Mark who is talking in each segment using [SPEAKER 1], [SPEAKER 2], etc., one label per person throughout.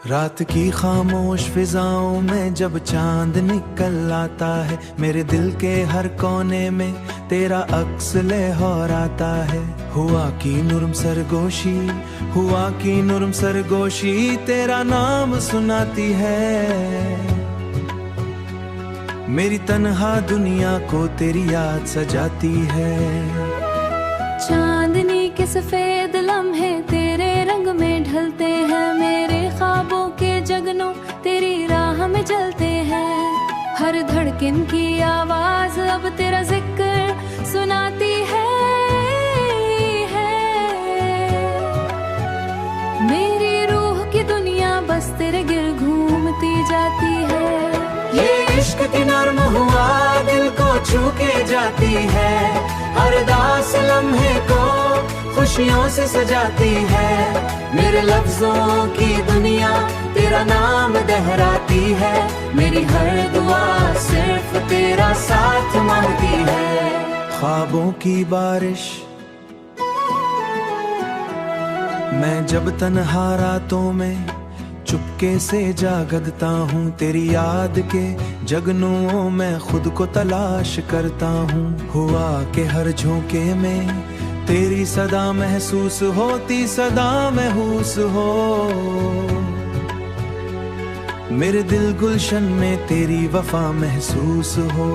[SPEAKER 1] रात की खामोश फिजाओं में जब चांद निकल आता है, मेरे दिल के हर कोने में तेरा अक्स लहराता है। हुआ की नुरम सरगोशी, हुआ की नुरम सरगोशी तेरा नाम सुनाती है। मेरी तन्हा दुनिया को तेरी याद सजाती है।
[SPEAKER 2] चांदनी के सफेद लम्हे तेरे रंग में ढलते हैं, मेरे ख्वाबों के जगनों तेरी राह में जलते हैं। हर धड़कन की आवाज अब तेरा जिक्र सुनाती है। मेरी रूह की दुनिया बस तेरे गिर घूमती जाती है।
[SPEAKER 1] ये इश्क की नर्म हुआ दिल को छू के जाती है, हर दास लम्हे को खुशियों से सजाती है। मेरे लफ्जों की दुनिया तेरा नाम दोहराती है, मेरी हर दुआ सिर्फ तेरा साथ मांगती है। ख्वाबों की बारिश मैं जब तन्हा रातों में चुपके से जागता हूँ, तेरी याद के जगनुओं में खुद को तलाश करता हूँ। हुआ के हर झोंके में तेरी सदा महसूस होती, सदा महूस हो। मेरे दिल गुलशन में तेरी वफा महसूस हो।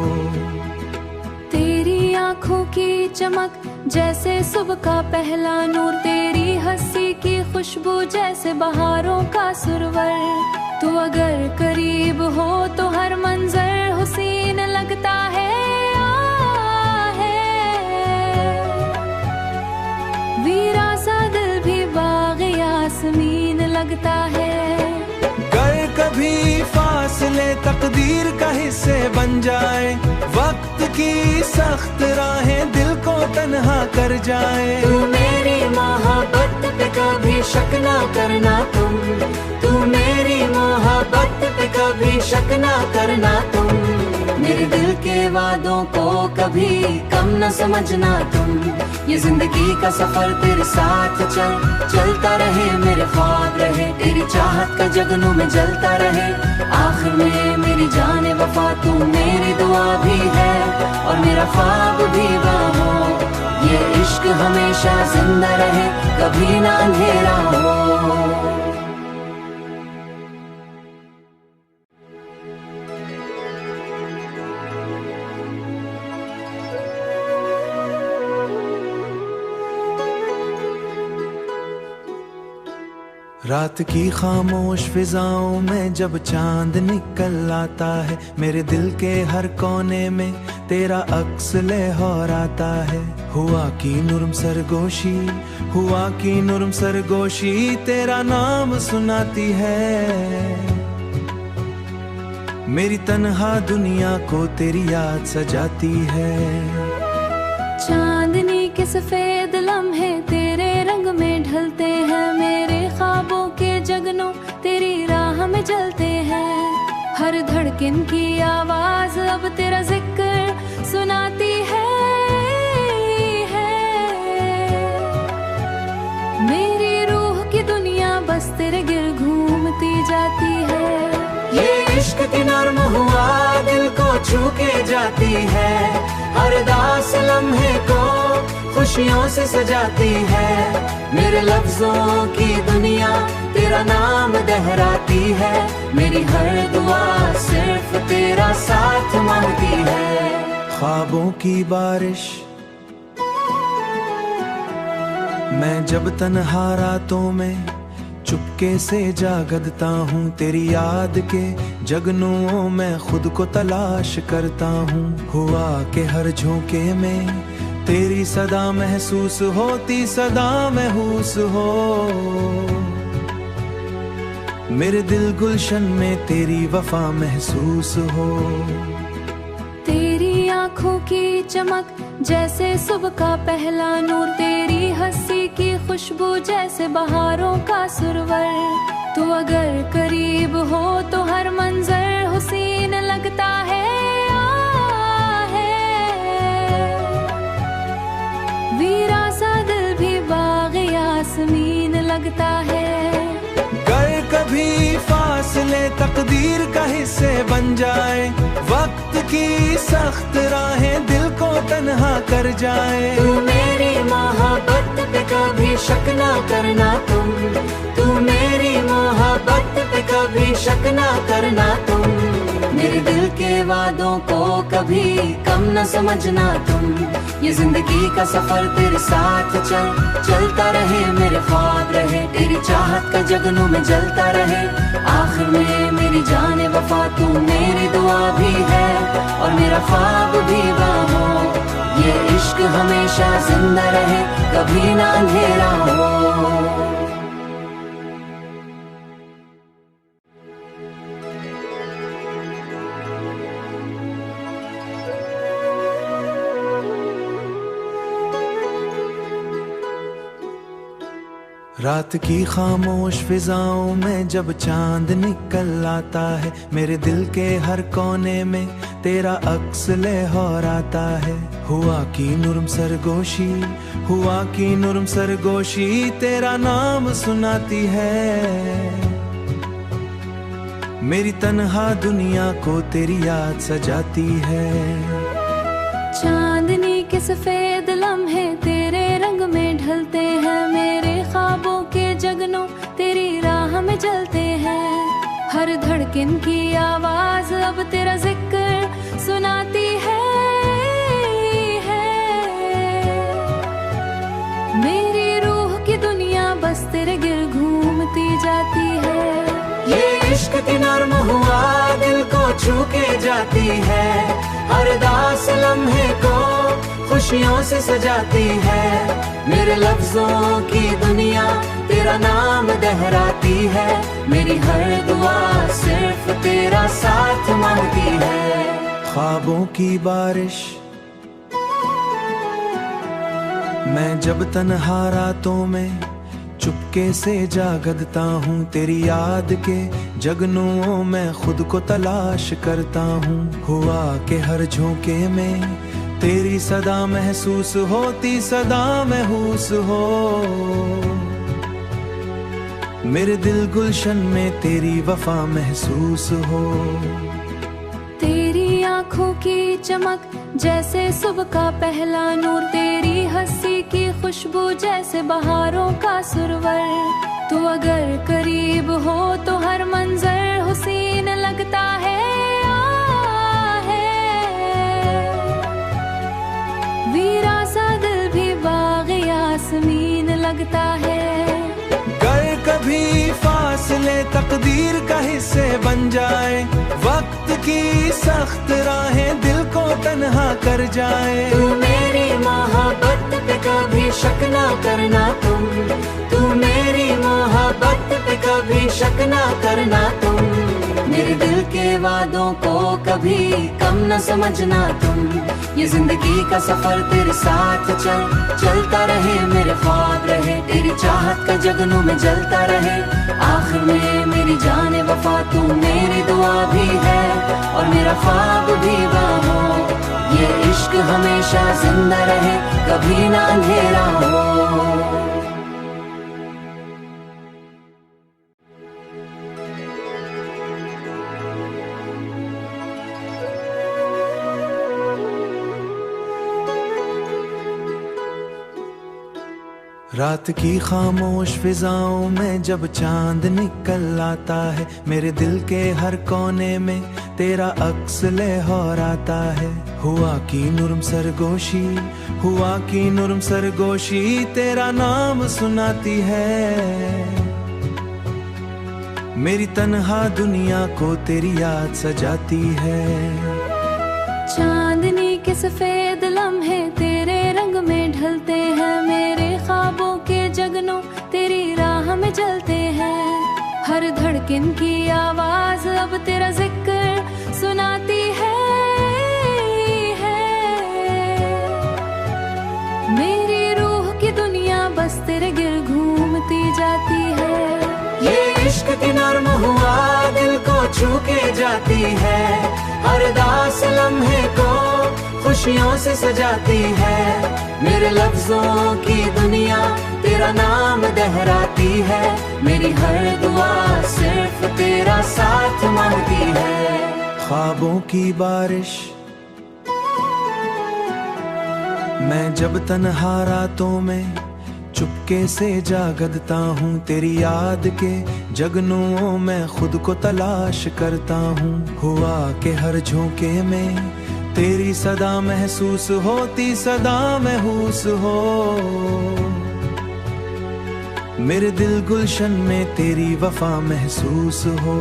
[SPEAKER 2] तेरी आँखों की चमक जैसे सुबह का पहला नूर, तेरी हंसी की खुशबू जैसे बहारों का सुरवर। तू अगर करीब हो तो हर मंजर हुसीन लगता है। वीरा सा दिल भी बाग़ यासमीन लगता है।
[SPEAKER 1] गर कभी फासले तकदीर का हिस्से बन जाए, वक्त की सख्त राहें दिल को तन्हा कर जाए।
[SPEAKER 2] तू मेरी मोहब्बत पे कभी शक ना करना तुम, तू मेरी मोहब्बत पे कभी शक ना करना तुम। मेरे दिल के वादों को कभी कम न समझना तुम। ये जिंदगी का सफर तेरे साथ चलता रहे, मेरे ख्वाब रहे तेरी चाहत का जगनों में जलता रहे। आखिर में मेरी जाने वफा तू मेरी दुआ भी है और मेरा ख्वाब भी वो। ये इश्क हमेशा जिंदा रहे, कभी ना अंधेरा हो।
[SPEAKER 1] रात की खामोश फिजाओं में जब चांद निकल आता है, मेरे दिल के हर कोने में तेरा अक्स लहराता है। हुआ की नुरम सरगोशी, हुआ की नुरम सरगोशी तेरा नाम सुनाती है। मेरी तन्हा दुनिया को तेरी याद सजाती है।
[SPEAKER 2] चांदनी के सफेद लम्हे तेरे रंग में ढलते हैं, मेरे ख्वाबों के जगनों तेरी राह में जलते हैं। हर धड़कन की आवाज अब तेरा जिक्र सुनाती है। मेरी रूह की दुनिया बस तेरे गिर घूमती जाती है।
[SPEAKER 1] ये इश्क की नर्म हुआ दिल को छू के जाती है, हर दास लम्हे को खुशियों से सजाती है। मेरे लफ्जों की दुनिया तेरा नाम दोहराती है, मेरी हर दुआ सिर्फ तेरा साथ मांगती है। ख्वाबों की बारिश मैं जब तन्हा रातों में चुपके से जागता हूँ, तेरी याद के जगनुओं में खुद को तलाश करता हूँ। हुआ के हर झोंके में तेरी सदा महसूस होती, सदा महूस हो। मेरे दिल गुलशन में तेरी वफा महसूस हो।
[SPEAKER 2] तेरी आँखों की चमक जैसे सुबह का पहला नूर, तेरी हंसी की खुशबू जैसे बहारों का सुरवर। तू अगर करीब हो तो हर मंजर हुसीन लगता है। वीरा सा दिल भी बाग़ यासमीन लगता है।
[SPEAKER 1] गर कभी फासले तकदीर का हिस्से बन जाए, वक्त की सख्त राहें दिल को तन्हा कर जाए।
[SPEAKER 2] तू मेरी मोहब्बत पे कभी शक ना करना तू मेरी मोहब्बत पे कभी शक ना करना तुम। मेरे दिल के वादों को कभी कम न समझना तुम। ये जिंदगी का सफर तेरे साथ चलता रहे, मेरे ख्वाब रहे, तेरी चाहत का जगनों में जलता रहे। आखिर में मेरी जाने वफा तू मेरी दुआ भी है और मेरा ख्वाब भी बाहों। ये इश्क हमेशा जिंदा रहे, कभी ना अंधेरा हो।
[SPEAKER 1] रात की खामोश फिजाओं में जब चांद निकल आता है, मेरे दिल के हर कोने में तेरा अक्स लहर आता है। हुआ की नुरम सरगोशी, हुआ की नुरम सरगोशी तेरा नाम सुनाती है। मेरी तन्हा दुनिया को तेरी याद सजाती है।
[SPEAKER 3] चांदनी के सफेद लम्हे तेरे रंग में ढलते हैं, मेरे ख्वाबों के जगनों तेरी राह में जलते हैं। हर धड़कन की आवाज अब तेरा जिक्र सुनाती है। मेरी रूह की दुनिया बस तेरे गिर घूमती जाती है।
[SPEAKER 1] ये इश्क की नर्म हुआ दिल को छू के जाती है, हर दास लम्हे को खुशियों से सजाती है। मेरे लफ्जों की दुनिया तेरा नाम दोहराती है, मेरी हर दुआ सिर्फ तेरा साथ मांगती है। ख्वाबों की बारिश मैं जब तन्हा रातों में चुपके से जागता हूँ, तेरी याद के जगनुओं में खुद को तलाश करता हूँ। हुआ के हर झोंके में तेरी सदा महसूस होती, सदा महूस हो। मेरे दिल गुलशन में तेरी वफा महसूस हो।
[SPEAKER 3] तेरी आँखों की चमक जैसे सुबह का पहला नूर, तेरी हंसी की खुशबू जैसे बहारों का सुरवर। तू अगर करीब हो तो हर मंजर हुसीन लगता है। वीरा सा दिल भी बाग़ यास्मीन लगता है।
[SPEAKER 1] गर कभी फासले तकदीर का हिस्से बन जाए, वक्त की सख्त राहें दिल को तन्हा कर जाए।
[SPEAKER 2] तू मेरी मोहब्बत पे कभी शक ना करना तू मेरी मोहब्बत पे कभी शक ना करना तुम। मेरे दिल के वादों को कभी कम न समझना तुम। ये जिंदगी का सफर तेरे साथ चलता रहे, मेरे ख्वाब रहे, तेरी चाहत का जगनों में जलता रहे। आखिर में मेरी जाने वफा तू मेरी दुआ भी है और मेरा ख्वाब भी बाहों। ये इश्क हमेशा जिंदा रहे, कभी ना अंधेरा हो।
[SPEAKER 1] रात की खामोश फिजाओं में जब चांद निकल आता है, मेरे दिल के हर कोने में तेरा अक्स लहर आता है। हुआ की नुरम सरगोशी, हुआ की नुरम सरगोशी तेरा नाम सुनाती है। मेरी तन्हा दुनिया को तेरी याद सजाती है।
[SPEAKER 3] चांदनी के सफेद लम्हे तेरे रंग में ढलते हैं, मेरे ख्वाबों के जगनों तेरी राह में जलते हैं। हर धड़कन की आवाज अब तेरा जिक्र सुनाती है। मेरी रूह की दुनिया बस तेरे गिर घूमती जाती है।
[SPEAKER 2] ये इश्क की नर्म हुआ दिल को छू के जाती है, हर दास लम्हे को
[SPEAKER 1] खुशियों से सजाती है। मेरे लफ्जों की दुनिया तेरा नाम दोहराती है। मेरी हर दुआ सिर्फ तेरा साथ मांगती है।
[SPEAKER 2] ख्वाबों की बारिश मैं जब तन्हा रातों में चुपके से जागता हूँ, तेरी याद के जगनुओं में खुद को तलाश करता हूँ। हुआ के हर झोंके में तेरी सदा महसूस होती, सदा महसूस हो। मेरे दिल गुलशन में तेरी वफा महसूस हो।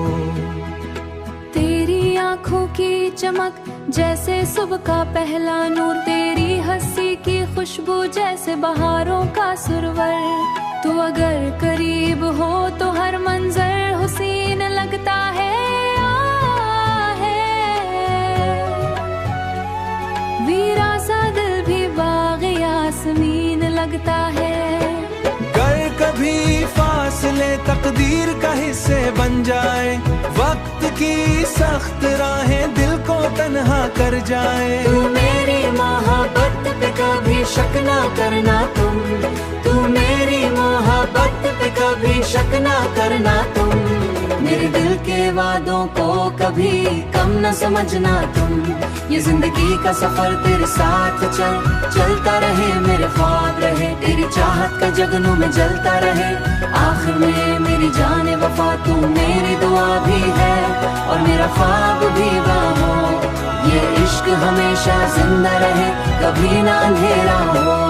[SPEAKER 3] तेरी आँखों की चमक जैसे सुबह का पहला नूर, तेरी हंसी की खुशबू जैसे बहारों का सुरवर। तू अगर करीब हो तो हर मंजर हुसीन लगता है। वीरा सा दिल भी बाग़ यास्मीन लगता है।
[SPEAKER 2] गर कभी फासले तकदीर का हिस्से बन जाए, वक्त की सख्त राहें दिल को तन्हा कर जाए।
[SPEAKER 1] तू मेरी मोहब्बत पे कभी शक ना करना तुम, तू मेरी मोहब्बत पे कभी शक ना करना तुम। मेरे दिल के वादों को कभी कम न समझना तुम। ये जिंदगी का सफर तेरे साथ चलता रहे। मेरे ख्वाब रहे तेरी चाहत का जगनों में जलता रहे। आखिर में मेरी जाने वफा तू मेरी दुआ भी है और मेरा ख्वाब भी हो। ये इश्क हमेशा जिंदा रहे, कभी ना अंधेरा हो।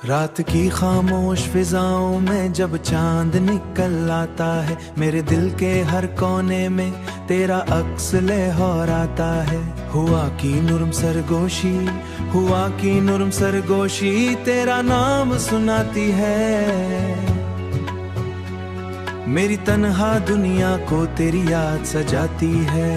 [SPEAKER 2] रात की खामोश फिजाओं में जब चांद निकल आता है, मेरे दिल के हर कोने में तेरा अक्स लहराता है। हुआ की नुरम सरगोशी, हुआ की नुरम सरगोशी तेरा नाम सुनाती है। मेरी तन्हा दुनिया को तेरी याद सजाती है।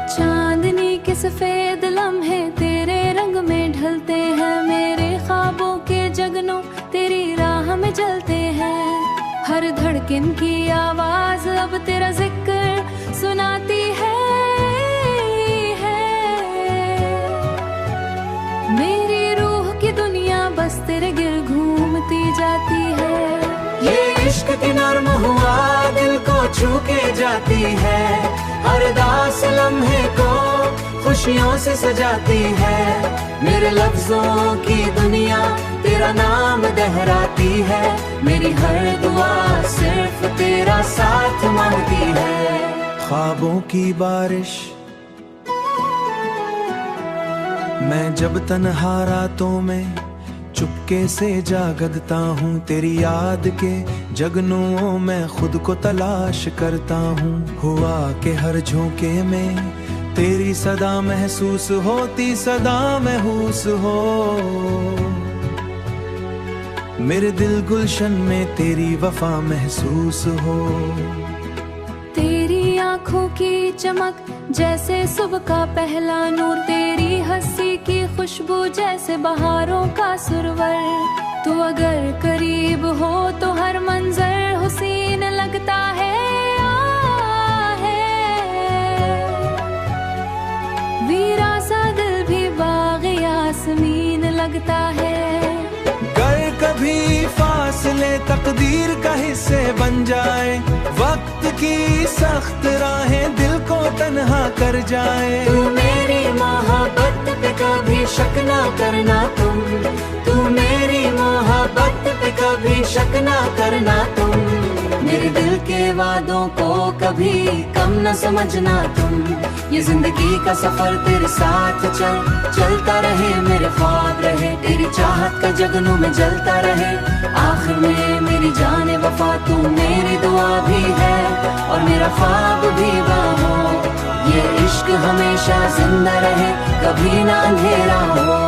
[SPEAKER 3] चांदनी के सफेद लम्हे तेरे रंग में ढलते हैं। मेरे ख्वाबों के जगनों तेरी राह में जलते हैं। हर धड़कन की आवाज अब तेरा जिक्र सुनाती है। मेरी रूह की दुनिया बस तेरे गिर घूमती जाती है।
[SPEAKER 1] ये इश्क की नर्म हुआ दिल को छू के जाती है। हर दास लम्हे को खुशियों से सजाती है। मेरे लफ्जों की दुनिया तेरा नाम दोहराती है। मेरी हर दुआ सिर्फ तेरा साथ मांगती है।
[SPEAKER 2] ख्वाबों की बारिश मैं जब तन्हा रातों में चुपके से जागता हूँ, तेरी याद के जगनुओं में खुद को तलाश करता हूँ। हुआ के हर झोंके में तेरी सदा महसूस होती, सदा महसूस हो। मेरे दिल गुलशन में तेरी वफा महसूस हो।
[SPEAKER 3] तेरी आँखों की चमक जैसे सुबह का पहला नूर, तेरी हंसी की खुशबू जैसे बहारों का सुरवर। तू अगर करीब हो तो हर मंजर हुसीन लगता है। वीरा सा दिल भी बाग़ यास्मीन लगता है।
[SPEAKER 2] गर कभी फासले तकदीर का हिस्से बन जाए, वक्त की सख्त राहें दिल को तन्हा कर जाए।
[SPEAKER 1] तू मेरी मोहब्बत पे कभी शक ना करना तुम, तू मेरी मोहब्बत पे कभी शक ना करना तुम। मेरे दिल के वादों को कभी कम न समझना तुम। ये जिंदगी का सफर तेरे साथ चलता रहे। मेरे ख्वाब रहे तेरी चाहत का जगनों में जलता रहे। आखिर में मेरी जाने वफा तू मेरी दुआ भी है और मेरा ख्वाब भी हो। ये इश्क हमेशा जिंदा रहे, कभी ना अंधेरा हो।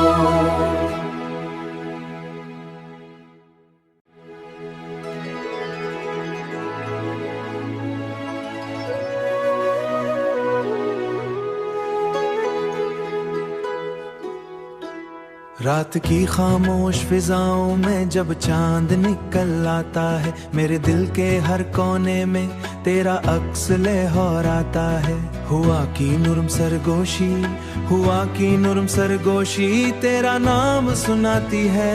[SPEAKER 1] रात की खामोश फिजाओं में जब चांद निकल आता है, मेरे दिल के हर कोने में तेरा अक्स लहराता है। हुआ की नुरम सरगोशी, हुआ की नुरम सरगोशी तेरा नाम सुनाती है।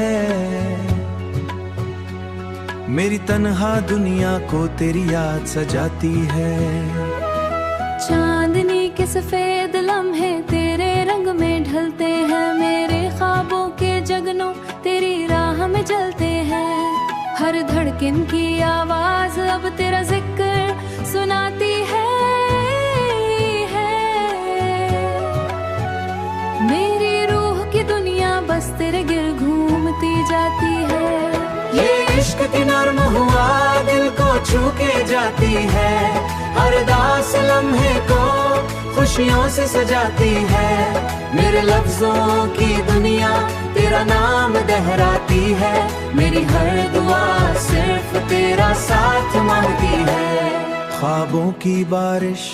[SPEAKER 1] मेरी तन्हा दुनिया को तेरी याद सजाती है।
[SPEAKER 3] चांदनी के सफेद लम्हे तेरे रंग में ढलते हैं, मेरे ख्वाबों के जगनों तेरी राह में जलते हैं। हर धड़कन की आवाज अब तेरा जिक्र सुनाती है। मेरी रूह की दुनिया बस तेरे गिर घूमती जाती है।
[SPEAKER 1] ये इश्क की नर्म हुआ दिल को छू के जाती है, हर दास लम्हे को खुशियों से सजाती है। मेरे लफ्जों की दुनिया तेरा नाम दोहराती है, मेरी हर दुआ सिर्फ तेरा साथ मांगती है। ख्वाबों की बारिश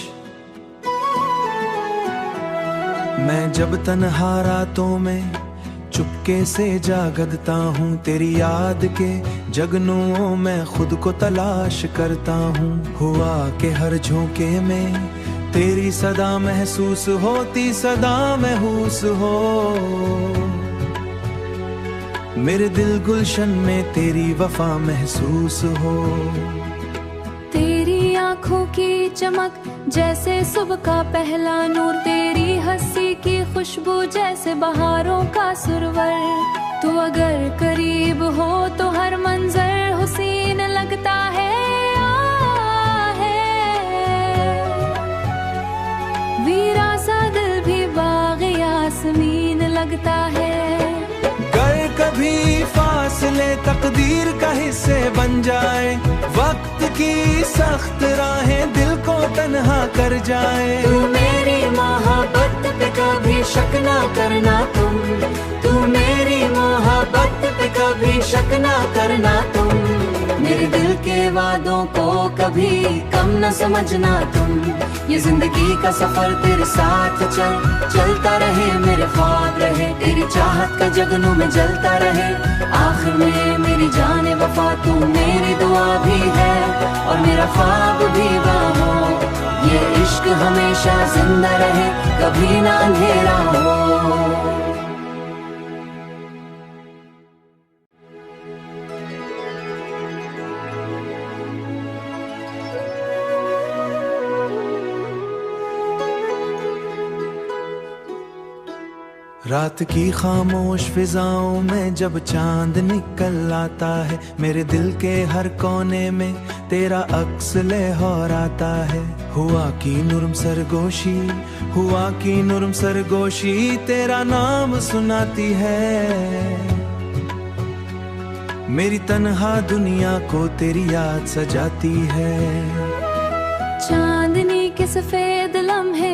[SPEAKER 1] मैं जब तन्हा रातों में चुपके से जागता हूँ, तेरी याद के जगनुओं में खुद को तलाश करता हूँ। हुआ के हर झोंके में तेरी सदा महसूस होती, सदा महसूस हो। मेरे दिल गुलशन में तेरी वफा महसूस हो।
[SPEAKER 3] तेरी आँखों की चमक जैसे सुबह का पहला नूर, तेरी हंसी की खुशबू जैसे बहारों का सुरवर। तू अगर करीब हो तो हर मंजर हुसीन लगता है। वीरा सा दिल भी बाग यासमीन लगता है।
[SPEAKER 1] गर कभी फासले तकदीर का हिस्से बन जाए, वक्त की सख्त राहें दिल को तन्हा कर जाए।
[SPEAKER 2] तू मेरी मोहब्बत पे कभी शक ना करना तुम, तू मेरी मोहब्बत पे कभी शक ना करना तुम। मेरे दिल के वादों को कभी कम न समझना तुम। ये जिंदगी का सफर तेरे साथ चलता रहे, मेरे ख्वाब रहे तेरी चाहत का जगनों में जलता रहे। आखिर में मेरी जाने वफा तू मेरी दुआ भी है और मेरा ख्वाब भी हो। ये इश्क हमेशा जिंदा रहे, कभी ना अंधेरा हो।
[SPEAKER 1] रात की खामोश फिजाओं में जब चांद निकल आता है, मेरे दिल के हर कोने में तेरा अक्स लहराता है। हुआ की नुरम सरगोशी, हुआ की नुरम सरगोशी तेरा नाम सुनाती है। मेरी तन्हा दुनिया को तेरी याद सजाती है।
[SPEAKER 3] चांदनी के सफेद लम्हे